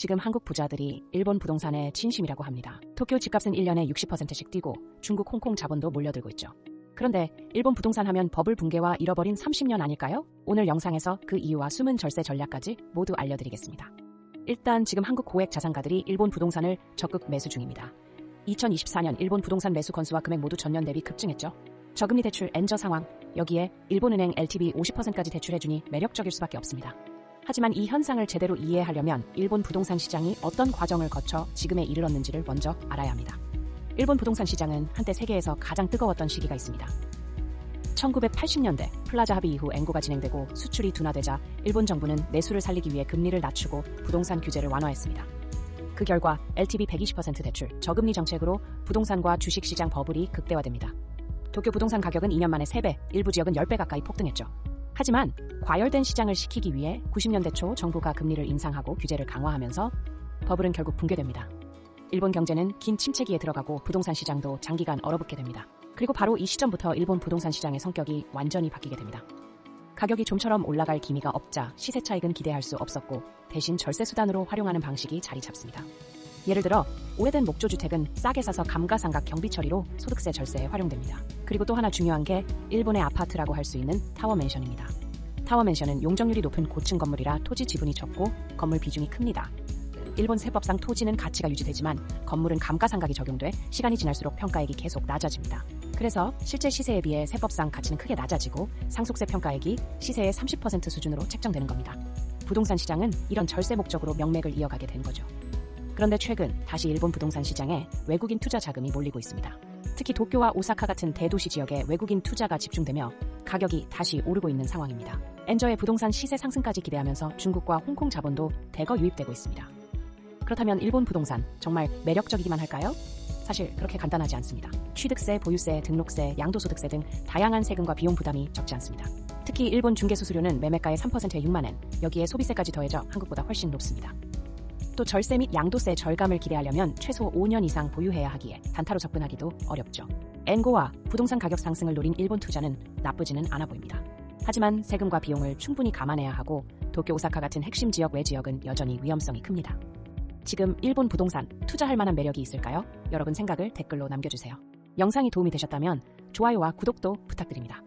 지금 한국 부자들이 일본 부동산에 진심이라고 합니다. 도쿄 집값은 1년에 60%씩 뛰고 중국, 홍콩 자본도 몰려들고 있죠. 그런데 일본 부동산 하면 버블 붕괴와 잃어버린 30년 아닐까요? 오늘 영상에서 그 이유와 숨은 절세 전략까지 모두 알려드리겠습니다. 일단 지금 한국 고액 자산가들이 일본 부동산을 적극 매수 중입니다. 2024년 일본 부동산 매수 건수와 금액 모두 전년 대비 급증했죠. 저금리 대출 엔저 상황, 여기에 일본은행 LTV 50%까지 대출해주니 매력적일 수밖에 없습니다. 하지만 이 현상을 제대로 이해하려면 일본 부동산 시장이 어떤 과정을 거쳐 지금에 이르렀는지를 먼저 알아야 합니다. 일본 부동산 시장은 한때 세계에서 가장 뜨거웠던 시기가 있습니다. 1980년대 플라자 합의 이후 엔고가 진행되고 수출이 둔화되자 일본 정부는 내수를 살리기 위해 금리를 낮추고 부동산 규제를 완화했습니다. 그 결과 LTV 120% 대출, 저금리 정책으로 부동산과 주식시장 버블이 극대화됩니다. 도쿄 부동산 가격은 2년 만에 3배, 일부 지역은 10배 가까이 폭등했죠. 하지만 과열된 시장을 식히기 위해 90년대 초 정부가 금리를 인상하고 규제를 강화하면서 버블은 결국 붕괴됩니다. 일본 경제는 긴 침체기에 들어가고 부동산 시장도 장기간 얼어붙게 됩니다. 그리고 바로 이 시점부터 일본 부동산 시장의 성격이 완전히 바뀌게 됩니다. 가격이 좀처럼 올라갈 기미가 없자 시세 차익은 기대할 수 없었고 대신 절세 수단으로 활용하는 방식이 자리 잡습니다. 예를 들어 오래된 목조주택은 싸게 사서 감가상각 경비 처리로 소득세 절세에 활용됩니다. 그리고 또 하나 중요한 게 일본의 아파트라고 할 수 있는 타워맨션입니다. 타워맨션은 용적률이 높은 고층 건물이라 토지 지분이 적고 건물 비중이 큽니다. 일본 세법상 토지는 가치가 유지되지만 건물은 감가상각이 적용돼 시간이 지날수록 평가액이 계속 낮아집니다. 그래서 실제 시세에 비해 세법상 가치는 크게 낮아지고 상속세 평가액이 시세의 30% 수준으로 책정되는 겁니다. 부동산 시장은 이런 절세 목적으로 명맥을 이어가게 된 거죠. 그런데 최근 다시 일본 부동산 시장에 외국인 투자 자금이 몰리고 있습니다. 특히 도쿄와 오사카 같은 대도시 지역에 외국인 투자가 집중되며 가격이 다시 오르고 있는 상황입니다. 엔저의 부동산 시세 상승까지 기대하면서 중국과 홍콩 자본도 대거 유입되고 있습니다. 그렇다면 일본 부동산 정말 매력적이기만 할까요? 사실 그렇게 간단하지 않습니다. 취득세, 보유세, 등록세, 양도소득세 등 다양한 세금과 비용 부담이 적지 않습니다. 특히 일본 중개수수료는 매매가의 3%에 6만엔, 여기에 소비세까지 더해져 한국보다 훨씬 높습니다. 또 절세 및 양도세 절감을 기대하려면 최소 5년 이상 보유해야 하기에 단타로 접근하기도 어렵죠. 엔고와 부동산 가격 상승을 노린 일본 투자는 나쁘지는 않아 보입니다. 하지만 세금과 비용을 충분히 감안해야 하고 도쿄, 오사카 같은 핵심 지역 외 지역은 여전히 위험성이 큽니다. 지금 일본 부동산 투자할 만한 매력이 있을까요? 여러분 생각을 댓글로 남겨주세요. 영상이 도움이 되셨다면 좋아요와 구독도 부탁드립니다.